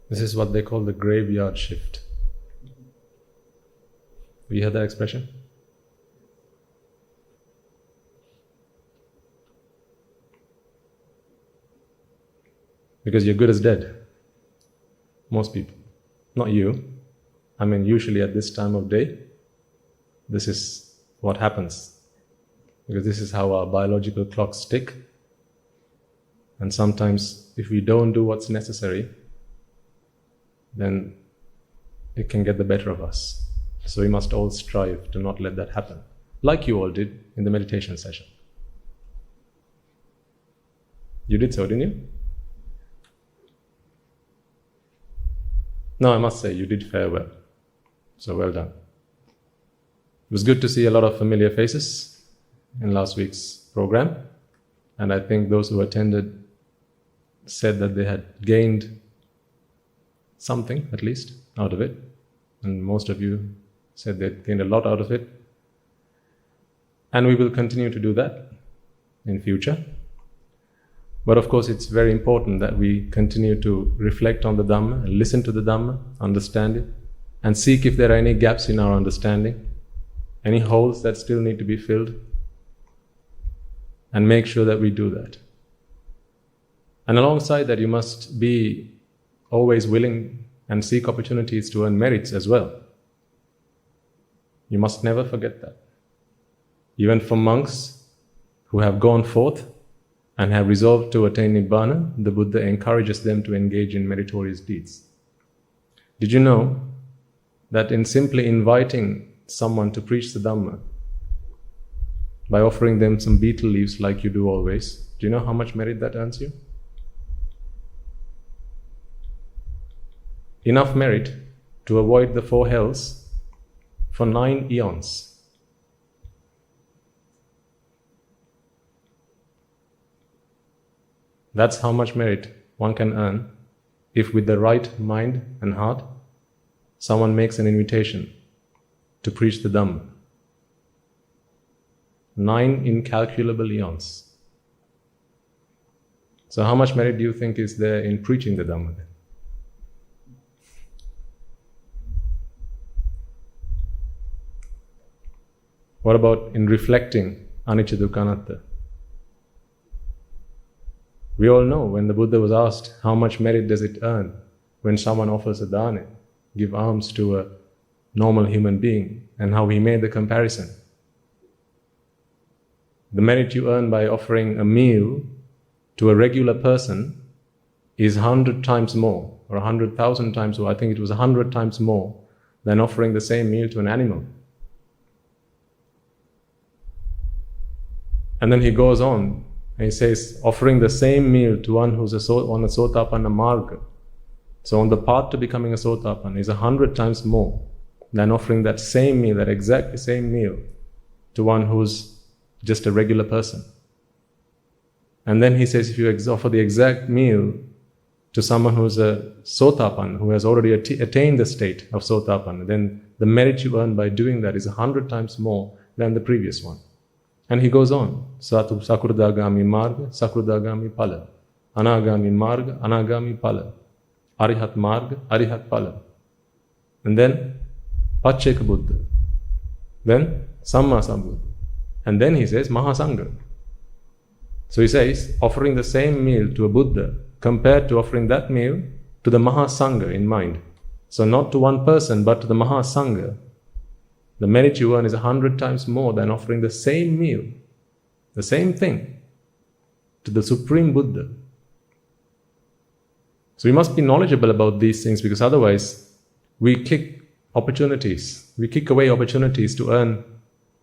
This is what they call the graveyard shift. Have you heard that expression? Because you're good as dead. Most people. Not you. I mean, usually at this time of day, this is what happens. Because this is how our biological clocks tick. And sometimes, if we don't do what's necessary, then it can get the better of us. So we must all strive to not let that happen. Like you all did in the meditation session. You did so, didn't you? No, I must say, you did fare well. So well done. It was good to see a lot of familiar faces in last week's program. And I think those who attended said that they had gained something, at least, out of it. And most of you said they gained a lot out of it. And we will continue to do that in future. But of course, it's very important that we continue to reflect on the Dhamma, listen to the Dhamma, understand it, and seek if there are any gaps in our understanding, any holes that still need to be filled, and make sure that we do that. And alongside that, you must be always willing and seek opportunities to earn merits as well. You must never forget that. Even for monks who have gone forth and have resolved to attain Nibbana, the Buddha encourages them to engage in meritorious deeds. Did you know that in simply inviting someone to preach the Dhamma, by offering them some betel leaves like you do always, do you know how much merit that earns you? Enough merit to avoid the 4 hells for 9 eons. That's how much merit one can earn if with the right mind and heart, someone makes an invitation to preach the Dhamma. 9 incalculable eons. So how much merit do you think is there in preaching the Dhamma then? What about in reflecting anicca dukkha anatta? We all know when the Buddha was asked how much merit does it earn when someone offers a dana, give alms to a normal human being, and how he made the comparison. The merit you earn by offering a meal to a regular person is 100 times more, or 100,000 times more. I think it was 100 times more than offering the same meal to an animal. And then he goes on, and he says, offering the same meal to one who's on a Sotapanna marga, so on the path to becoming a Sotapanna, is 100 times more than offering that same meal, that exactly same meal, to one who's just a regular person. And then he says, if you offer the exact meal to someone who's a Sotapanna, who has already attained the state of Sotapanna, then the merit you earn by doing that is 100 times more than the previous one. And he goes on, Sakurdagami marga, Sakurdagami pala, Anagami marga, Anagami pala, Arihat marga, Arihat pala. And then Pacceka Buddha, then Samma Sambuddha. And then he says Mahasangha. So he says, offering the same meal to a Buddha compared to offering that meal to the Mahasangha in mind. So not to one person, but to the Mahasangha. The merit you earn is 100 times more than offering the same meal, the same thing, to the Supreme Buddha. So we must be knowledgeable about these things, because otherwise we kick away opportunities to earn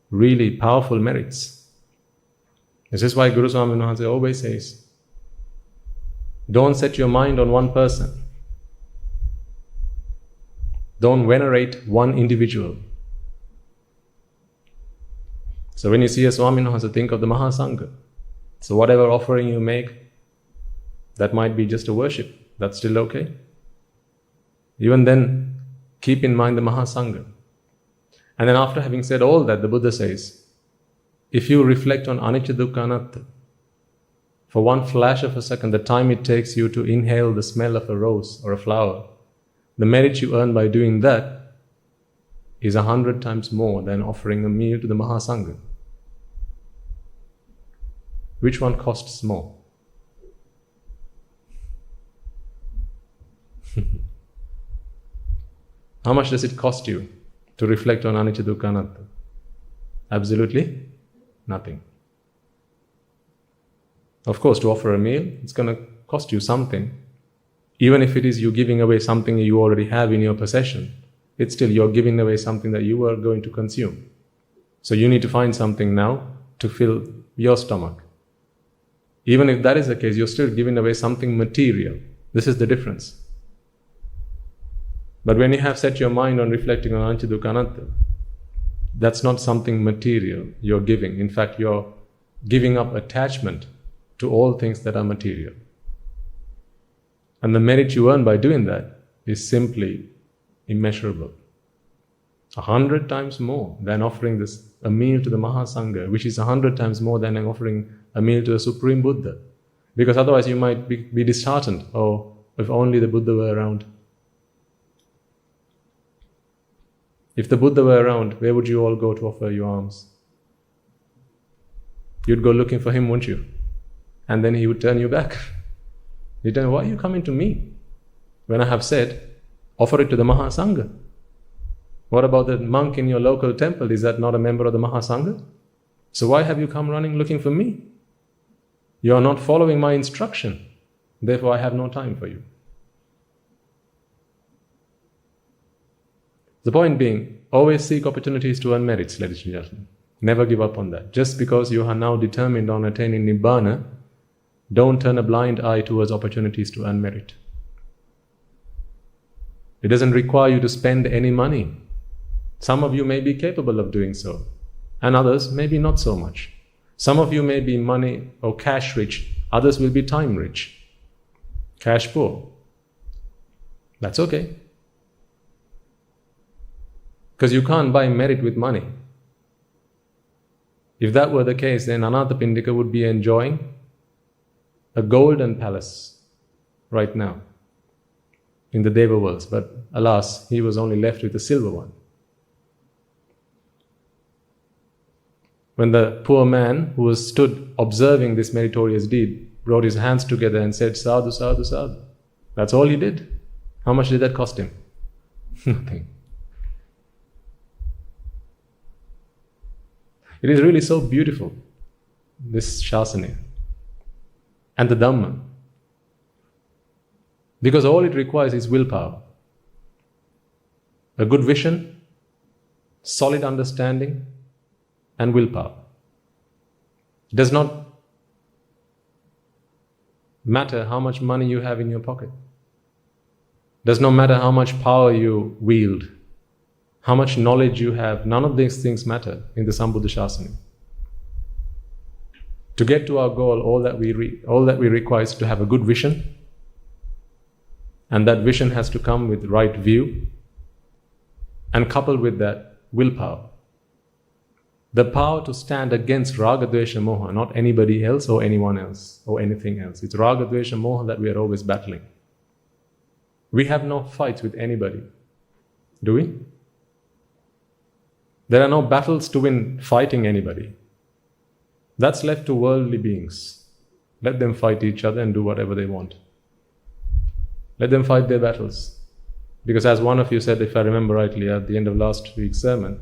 really powerful merits. This is why Guru Swami Maharaj always says, don't set your mind on one person. Don't venerate one individual. So when you see a Swami Maharaj, think of the Mahasangha. So whatever offering you make, that might be just a worship. That's still okay. Even then, keep in mind the Mahasangha. And then after having said all that, the Buddha says, if you reflect on anicca dukkha anatta, for one flash of a second, the time it takes you to inhale the smell of a rose or a flower, The merit you earn by doing that is 100 times more than offering a meal to the Mahasangha. Which one costs more? How much does it cost you to reflect on anicca dukkha anatta? Absolutely nothing. Of course, to offer a meal, it's going to cost you something. Even if it is you giving away something you already have in your possession, it's still you're giving away something that you are going to consume. So you need to find something now to fill your stomach. Even if that is the case, you're still giving away something material. This is the difference. But when you have set your mind on reflecting on anicca dukkha anatta, that's not something material you're giving. In fact, you're giving up attachment to all things that are material. And the merit you earn by doing that is simply immeasurable. 100 times more than offering a meal to the Mahasangha, which is 100 times more than offering a meal to the Supreme Buddha. Because otherwise you might be disheartened. Oh, if only the Buddha were around. If the Buddha were around, where would you all go to offer your alms? You'd go looking for him, wouldn't you? And then he would turn you back. He'd tell you, why are you coming to me? When I have said, offer it to the Mahasangha. What about the monk in your local temple? Is that not a member of the Mahasangha? So why have you come running looking for me? You are not following my instruction. Therefore, I have no time for you. The point being, always seek opportunities to earn merits, ladies and gentlemen. Never give up on that. Just because you are now determined on attaining Nibbana, don't turn a blind eye towards opportunities to earn merit. It doesn't require you to spend any money. Some of you may be capable of doing so, and others maybe not so much. Some of you may be money or cash rich, others will be time rich, cash poor. That's okay. Because you can't buy merit with money. If that were the case, then Anathapindika would be enjoying a golden palace right now in the Deva worlds, but alas, he was only left with a silver one. When the poor man who was stood observing this meritorious deed brought his hands together and said, Sadhu, sadhu, sadhu. That's all he did. How much did that cost him? Nothing. It is really so beautiful, this Shasana and the Dhamma. Because all it requires is willpower. A good vision, solid understanding, and willpower. It does not matter how much money you have in your pocket. It does not matter how much power you wield, how much knowledge you have. None of these things matter in the Sambuddha Shasana. To get to our goal, all that we require is to have a good vision, and that vision has to come with right view, and coupled with that, willpower. The power to stand against Raga, Dvesha, Moha, not anybody else or anyone else or anything else. It's Raga, Dvesha, Moha that we are always battling. We have no fights with anybody, do we? There are no battles to win fighting anybody. That's left to worldly beings. Let them fight each other and do whatever they want. Let them fight their battles. Because as one of you said, if I remember rightly, at the end of last week's sermon,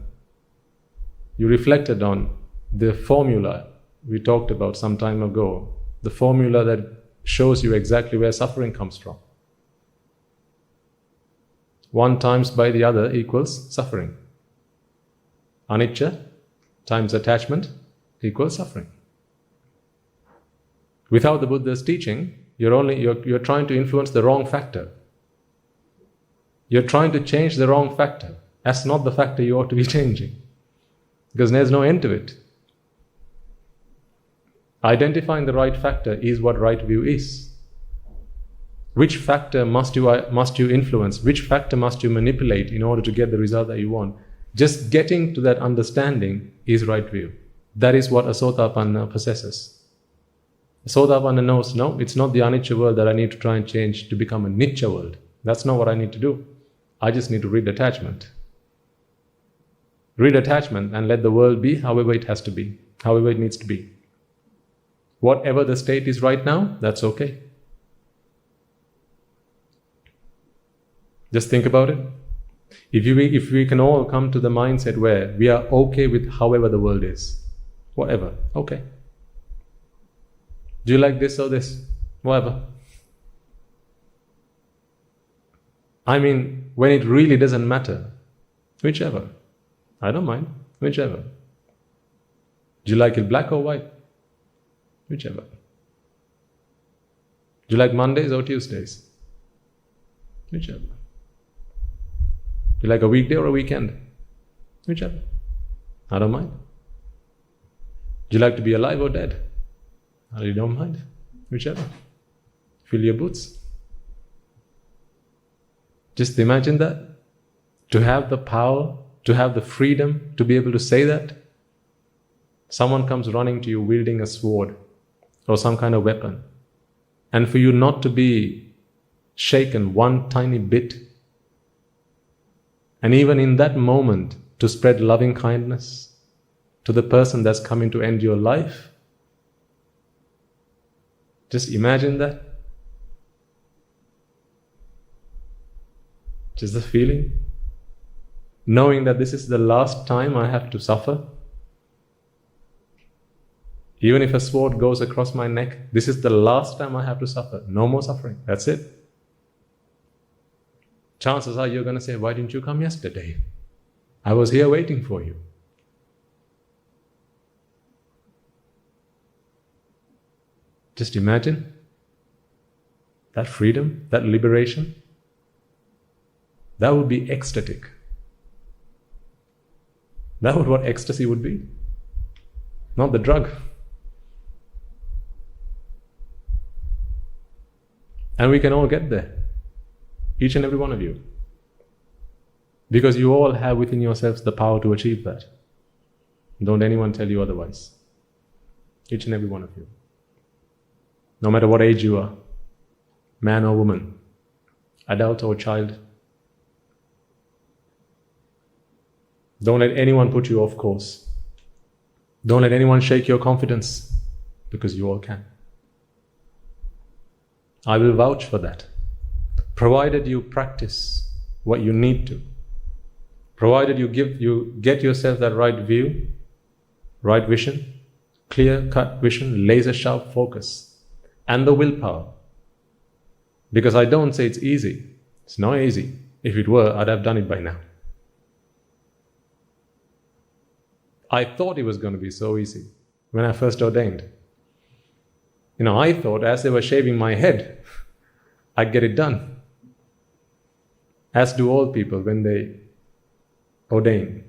you reflected on the formula we talked about some time ago, the formula that shows you exactly where suffering comes from. One times by the other equals suffering. Anicca times attachment equals suffering. Without the Buddha's teaching, you're trying to influence the wrong factor. You're trying to change the wrong factor. That's not the factor you ought to be changing. Because there's no end to it. Identifying the right factor is what right view is. Which factor must you influence? Which factor must you manipulate in order to get the result that you want? Just getting to that understanding is right view. That is what a Sotapanna possesses. A Sotapanna knows, no, it's not the Anicca world that I need to try and change to become a Nicca world. That's not what I need to do. I just need to rid attachment. Rid attachment and let the world be however it has to be, however it needs to be. Whatever the state is right now, that's okay. Just think about it. If we can all come to the mindset where we are okay with however the world is, whatever, okay. Do you like this or this? Whatever. I mean, when it really doesn't matter, whichever. I don't mind, whichever. Do you like it black or white? Whichever. Do you like Mondays or Tuesdays? Whichever. Do you like a weekday or a weekend? Whichever. I don't mind. Do you like to be alive or dead? I really don't mind. Whichever. Fill your boots. Just imagine that. To have the power, to have the freedom to be able to say that. Someone comes running to you wielding a sword or some kind of weapon, and for you not to be shaken one tiny bit, and even in that moment to spread loving kindness to the person that's coming to end your life. Just imagine that. Just the feeling. Knowing that this is the last time I have to suffer. Even if a sword goes across my neck, this is the last time I have to suffer. No more suffering. That's it. Chances are you're going to say, why didn't you come yesterday? I was here waiting for you. Just imagine that freedom, that liberation. That would be ecstatic. That would what ecstasy would be. Not the drug. And we can all get there. Each and every one of you. Because you all have within yourselves the power to achieve that. Don't anyone tell you otherwise. Each and every one of you. No matter what age you are, man or woman, adult or child. Don't let anyone put you off course. Don't let anyone shake your confidence, because you all can. I will vouch for that. Provided you practice what you need to. Provided you get yourself that right view, right vision, clear-cut vision, laser-sharp focus, and the willpower. Because I don't say it's easy. It's not easy. If it were, I'd have done it by now. I thought it was going to be so easy when I first ordained. I thought as they were shaving my head, I'd get it done. As do all people when they ordain.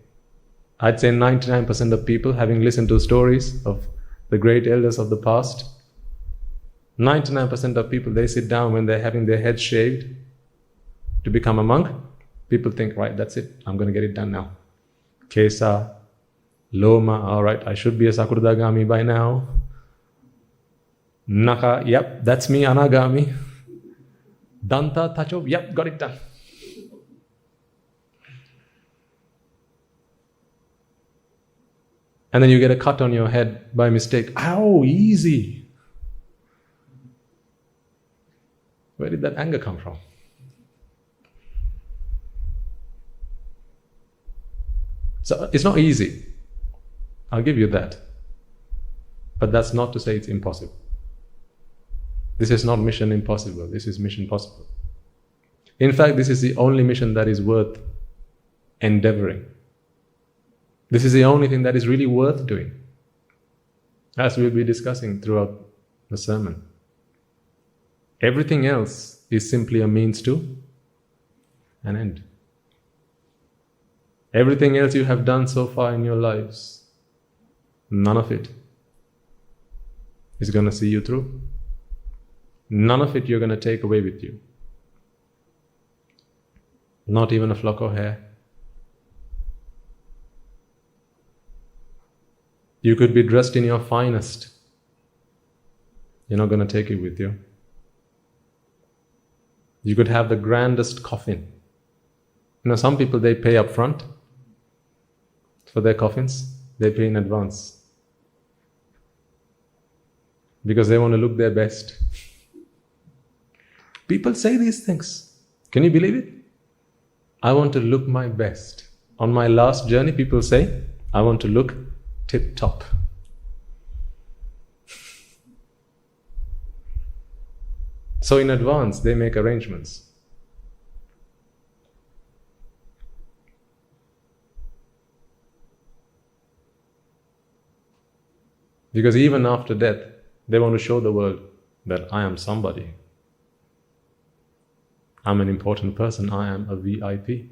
I'd say 99% of people, having listened to stories of the great elders of the past, 99% of people, they sit down when they're having their heads shaved to become a monk. People think, right, that's it, I'm going to get it done now. Kesa, Loma, all right, I should be a Sakurdagami by now. Naka, yep, that's me, Anagami. Danta, Tacho, yep, got it done. And then you get a cut on your head by mistake. Ow, easy. Where did that anger come from? So it's not easy. I'll give you that. But that's not to say it's impossible. This is not mission impossible. This is mission possible. In fact, this is the only mission that is worth endeavoring. This is the only thing that is really worth doing, as we'll be discussing throughout the sermon. Everything else is simply a means to an end. Everything else you have done so far in your lives, none of it is going to see you through. None of it you're going to take away with you. Not even a flock of hair. You could be dressed in your finest. You're not going to take it with you. You could have the grandest coffin. Some people, they pay up front for their coffins. They pay in advance because they want to look their best. People say these things. Can you believe it? I want to look my best. On my last journey, people say, I want to look tip-top. So in advance, they make arrangements. Because even after death, they want to show the world that I am somebody. I'm an important person. I am a VIP.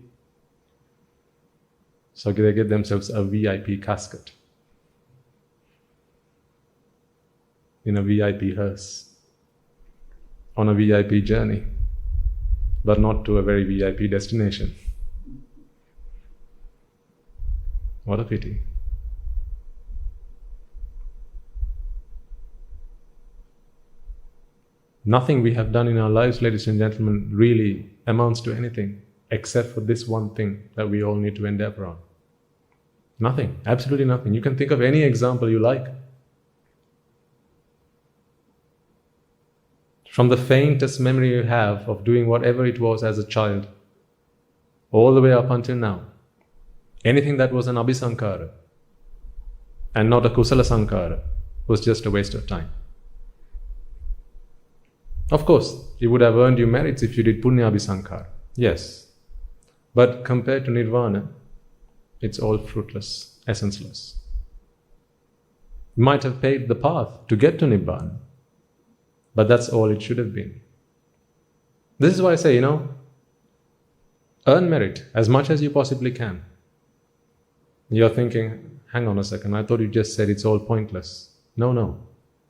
So they get themselves a VIP casket in a VIP hearse on a VIP journey, but not to a very VIP destination. What a pity. Nothing we have done in our lives, ladies and gentlemen, really amounts to anything except for this one thing that we all need to endeavor on. Nothing, absolutely nothing. You can think of any example you like. From the faintest memory you have of doing whatever it was as a child, all the way up until now, anything that was an abhisankara and not a kusala sankara was just a waste of time. Of course, it would have earned you merits if you did punya abhisankara. Yes. But compared to nirvana, it's all fruitless, essenceless. You might have paved the path to get to nibbana, but that's all it should have been. This is why I say, earn merit as much as you possibly can. You're thinking, hang on a second, I thought you just said it's all pointless. No,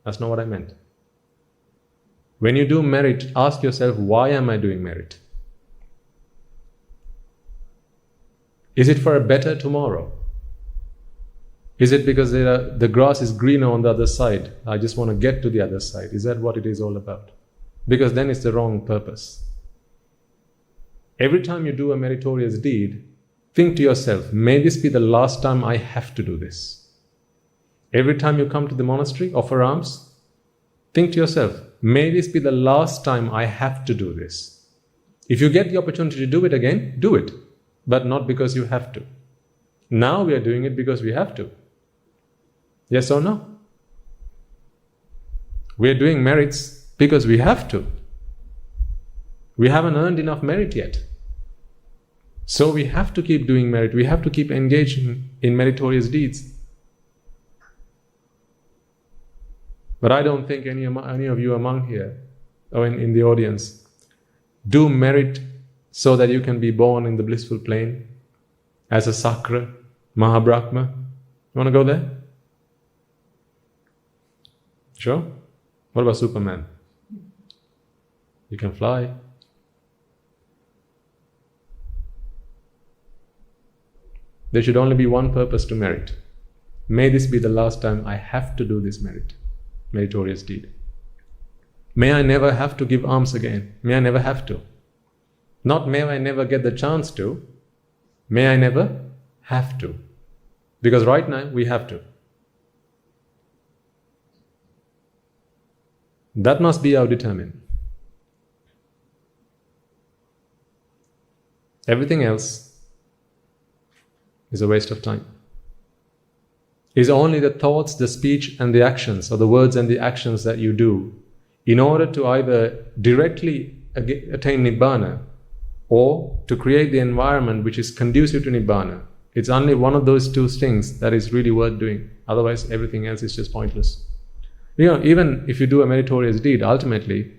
that's not what I meant. When you do merit, ask yourself, why am I doing merit? Is it for a better tomorrow? Is it because the grass is greener on the other side? I just want to get to the other side. Is that what it is all about? Because then it's the wrong purpose. Every time you do a meritorious deed, think to yourself, may this be the last time I have to do this. Every time you come to the monastery, offer alms, think to yourself, may this be the last time I have to do this. If you get the opportunity to do it again, do it. But not because you have to. Now we are doing it because we have to. Yes or no? We are doing merits because we have to. We haven't earned enough merit yet. So we have to keep doing merit. We have to keep engaging in meritorious deeds. But I don't think any of you among here, or in the audience, do merit so that you can be born in the blissful plane as a Sakra, Mahabrahma. You want to go there? Sure? What about Superman? You can fly. There should only be one purpose to merit. May this be the last time I have to do this meritorious deed. May I never have to give alms again. May I never have to. Not may I never get the chance to. May I never have to. Because right now we have to. That must be our determination. Everything else is a waste of time. It's only the thoughts, the speech and the actions, or the words and the actions that you do in order to either directly attain Nibbana or to create the environment which is conducive to Nibbana. It's only one of those two things that is really worth doing. Otherwise, everything else is just pointless. Even if you do a meritorious deed, ultimately,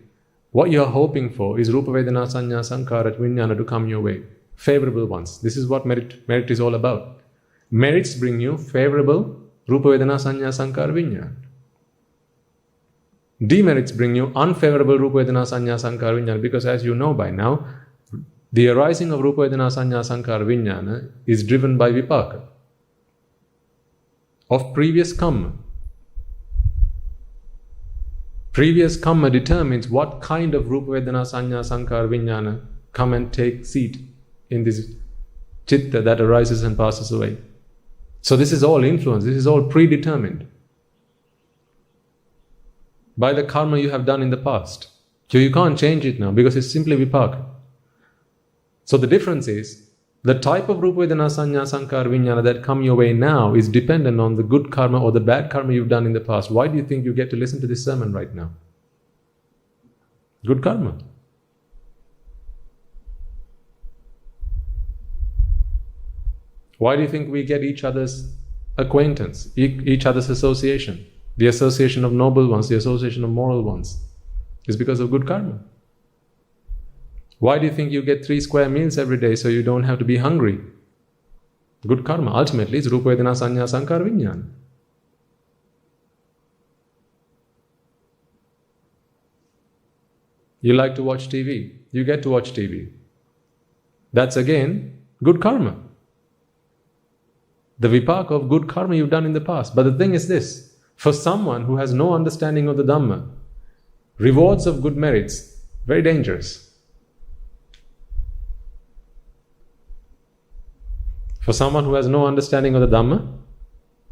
what you are hoping for is Rupa Vedana Sanya Sankara Vijnana to come your way. Favorable ones. This is what merit is all about. Merits bring you favorable Rupa Vedana Sanya Sankara Vijnana. Demerits bring you unfavorable Rupa Vedana Sanya Sankara Vijnana, because as you know by now, the arising of Rupa Vedana Sanya Sankara Vijnana is driven by vipaka of previous karma. Previous karma determines what kind of Rupa Vedana Sanya Sankara Vijnana come and take seat in this chitta that arises and passes away. So this is all influence, this is all predetermined by the karma you have done in the past. So you can't change it now because it's simply vipaka. So the difference is, the type of rupa vedana sanya sankara vijnana that come your way now is dependent on the good karma or the bad karma you've done in the past. Why do you think you get to listen to this sermon right now? Good karma. Why do you think we get each other's acquaintance, each other's association? The association of noble ones, the association of moral ones. It's because of good karma. Why do you think you get 3 square meals every day so you don't have to be hungry? Good karma. Ultimately, it's rupa vedana sanya sankara vijnana. You like to watch TV. You get to watch TV. That's again good karma. The vipaka of good karma you've done in the past. But the thing is this, for someone who has no understanding of the Dhamma, rewards of good merits, very dangerous. For someone who has no understanding of the Dhamma,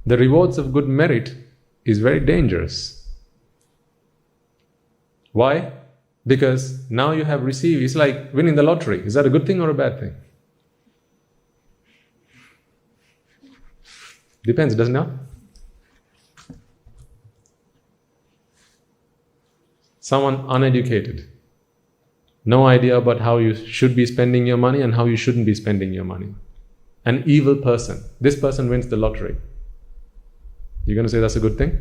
the rewards of good merit is very dangerous. Why? Because now you have received, it's like winning the lottery. Is that a good thing or a bad thing? Depends, doesn't it? Someone uneducated, no idea about how you should be spending your money and how you shouldn't be spending your money. An evil person. This person wins the lottery. You're going to say that's a good thing?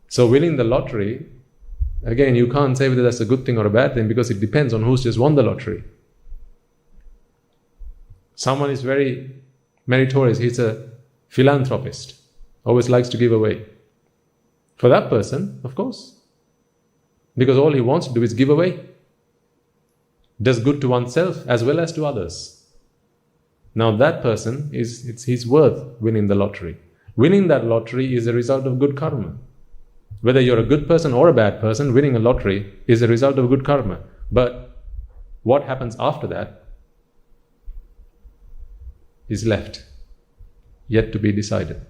So winning the lottery, again, you can't say whether that's a good thing or a bad thing because it depends on who's just won the lottery. Someone is very meritorious. He's a philanthropist. Always likes to give away. For that person, of course. Because all he wants to do is give away. Does good to oneself as well as to others. Now that person, he's worth winning the lottery. Winning that lottery is a result of good karma. Whether you're a good person or a bad person, winning a lottery is a result of good karma. But what happens after that is left, yet to be decided.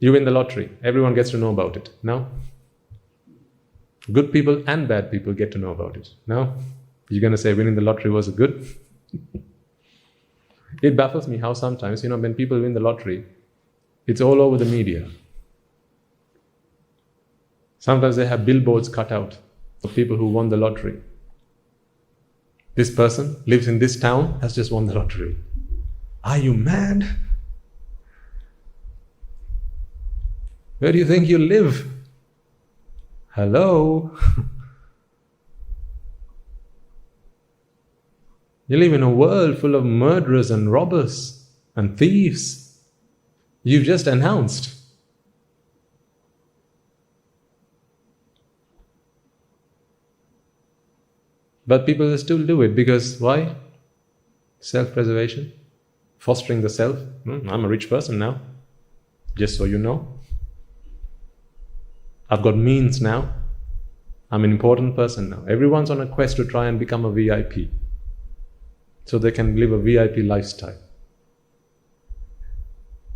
You win the lottery, everyone gets to know about it. No? Good people and bad people get to know about it. No? You're going to say winning the lottery was good? It baffles me how sometimes, when people win the lottery, it's all over the media. Sometimes they have billboards cut out of people who won the lottery. This person lives in this town, has just won the lottery. Are you mad? Where do you think you live? Hello? You live in a world full of murderers and robbers and thieves. You've just announced. But people still do it because why? Self-preservation, fostering the self. I'm a rich person now, just so you know. I've got means now. I'm an important person now. Everyone's on a quest to try and become a VIP, so they can live a VIP lifestyle.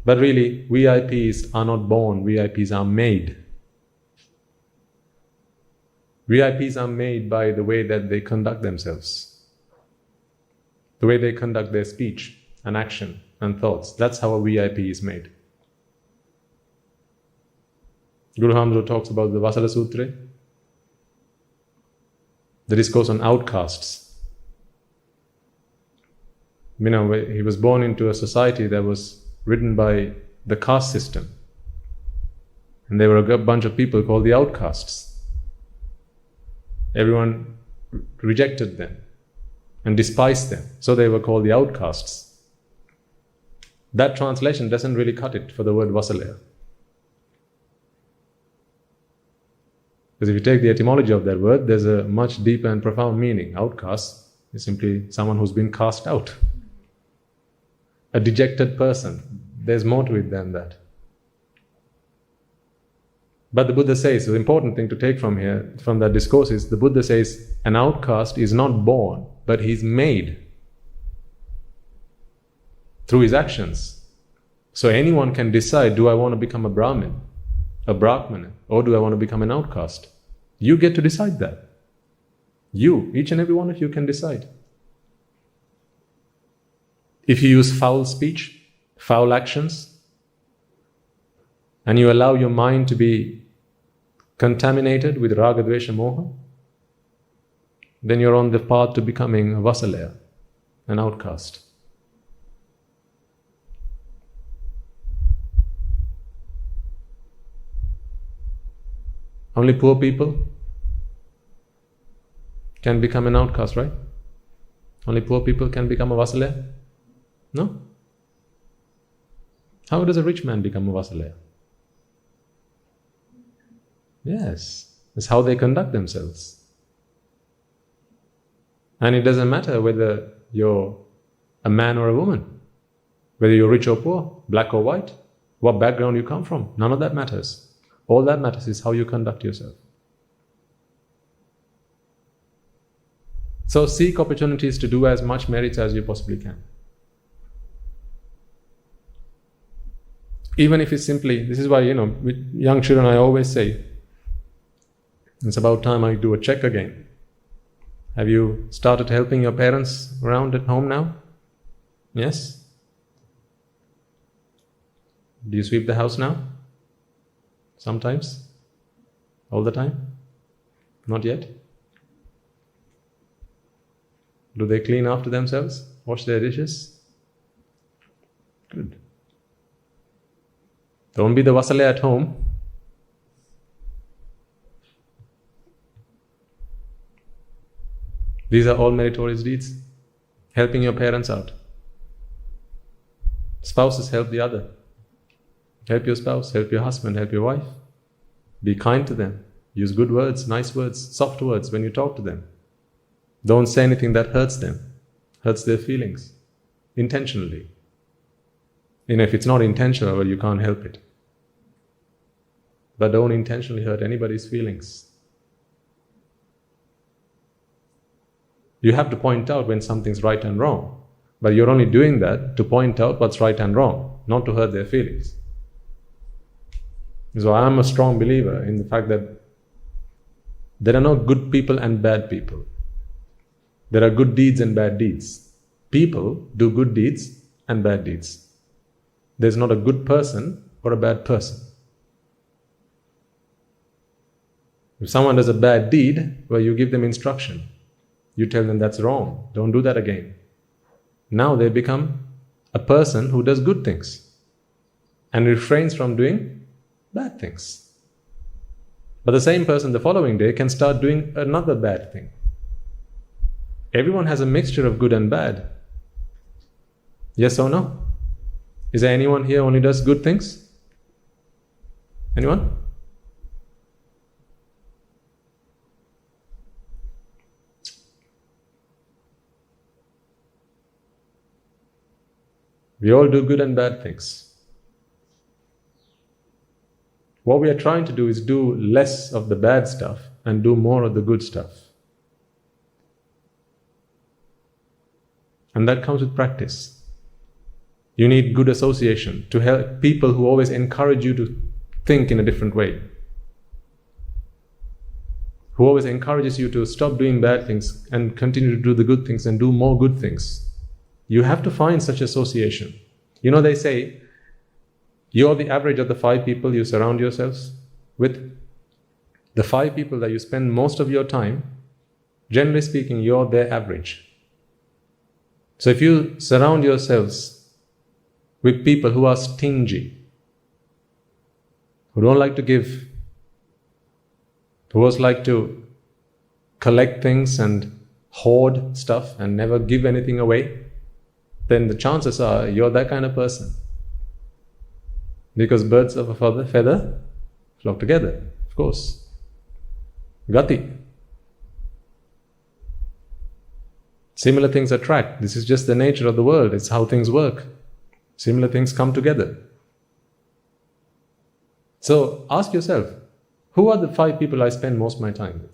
But really, VIPs are not born, VIPs are made. VIPs are made by the way that they conduct themselves, the way they conduct their speech and action and thoughts. That's how a VIP is made. Guru Hamdro talks about the Vasala Sutra, the discourse on outcasts. He was born into a society that was ridden by the caste system. And there were a bunch of people called the outcasts. Everyone rejected them and despised them. So they were called the outcasts. That translation doesn't really cut it for the word Vasalaya. Because if you take the etymology of that word, there's a much deeper and profound meaning. Outcast is simply someone who's been cast out. A dejected person. There's more to it than that. But the Buddha says, the important thing to take from here, from that discourse is, the Buddha says, an outcast is not born, but he's made through his actions. So anyone can decide, do I want to become a Brahmin, a Brahmana, or do I want to become an outcast? You get to decide that. You, each and every one of you can decide. If you use foul speech, foul actions, and you allow your mind to be contaminated with raga, dvesha, moha, then you're on the path to becoming a vasalaya, an outcast. Only poor people can become an outcast, right? Only poor people can become a vasalaya? No? How does a rich man become a vasalaya? Yes, it's how they conduct themselves. And it doesn't matter whether you're a man or a woman, whether you're rich or poor, black or white, what background you come from, none of that matters. All that matters is how you conduct yourself. So seek opportunities to do as much merits as you possibly can. Even if it's simply, this is why, with young children I always say, it's about time I do a check again. Have you started helping your parents around at home now? Yes? Do you sweep the house now? Sometimes? All the time? Not yet? Do they clean after themselves? Wash their dishes? Good. Don't be the vasalaya at home. These are all meritorious deeds. Helping your parents out. Spouses help the other. Help your spouse, help your husband, help your wife. Be kind to them. Use good words, nice words, soft words when you talk to them. Don't say anything that hurts them, hurts their feelings, intentionally. If it's not intentional, well, you can't help it. But don't intentionally hurt anybody's feelings. You have to point out when something's right and wrong. But you're only doing that to point out what's right and wrong, not to hurt their feelings. So I'm a strong believer in the fact that there are no good people and bad people. There are good deeds and bad deeds. People do good deeds and bad deeds. There's not a good person or a bad person. If someone does a bad deed, well, you give them instruction. You tell them that's wrong. Don't do that again. Now they become a person who does good things and refrains from doing bad things. But the same person the following day can start doing another bad thing. Everyone has a mixture of good and bad. Yes or no? Is there anyone here who only does good things? Anyone? We all do good and bad things. What we are trying to do is do less of the bad stuff and do more of the good stuff. And that comes with practice. You need good association to help people who always encourage you to think in a different way. Who always encourages you to stop doing bad things and continue to do the good things and do more good things. You have to find such association. They say, you're the average of the 5 people you surround yourselves with. The 5 people that you spend most of your time, generally speaking, you're their average. So if you surround yourselves with people who are stingy, who don't like to give, who always like to collect things and hoard stuff and never give anything away, then the chances are you're that kind of person. Because birds of a feather flock together, of course. Gati. Similar things attract. This is just the nature of the world. It's how things work. Similar things come together. So ask yourself, Who are the 5 people I spend most of my time with?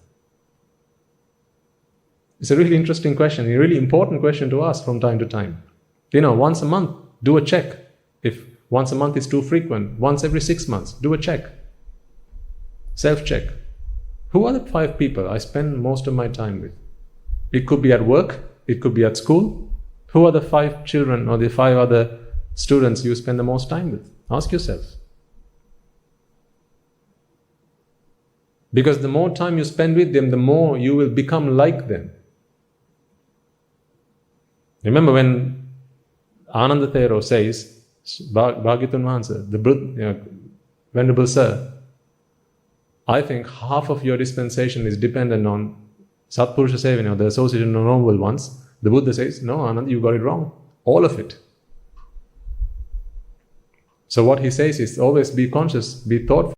It's a really interesting question, a really important question to ask from time to time. Once a month, do a check. If once a month is too frequent, once every 6 months, do a check. Self-check. Who are the 5 people I spend most of my time with? It could be at work, it could be at school. Who are the 5 children or the 5 other students you spend the most time with? Ask yourself. Because the more time you spend with them, the more you will become like them. Remember when Ananda Thero says, Bhagavatam Mahansa, the Venerable Sir, I think half of your dispensation is dependent on Satpurusha Sevana, the association of noble ones. The Buddha says, no, Ananda, you got it wrong. All of it. So what he says is always be conscious, be thoughtful.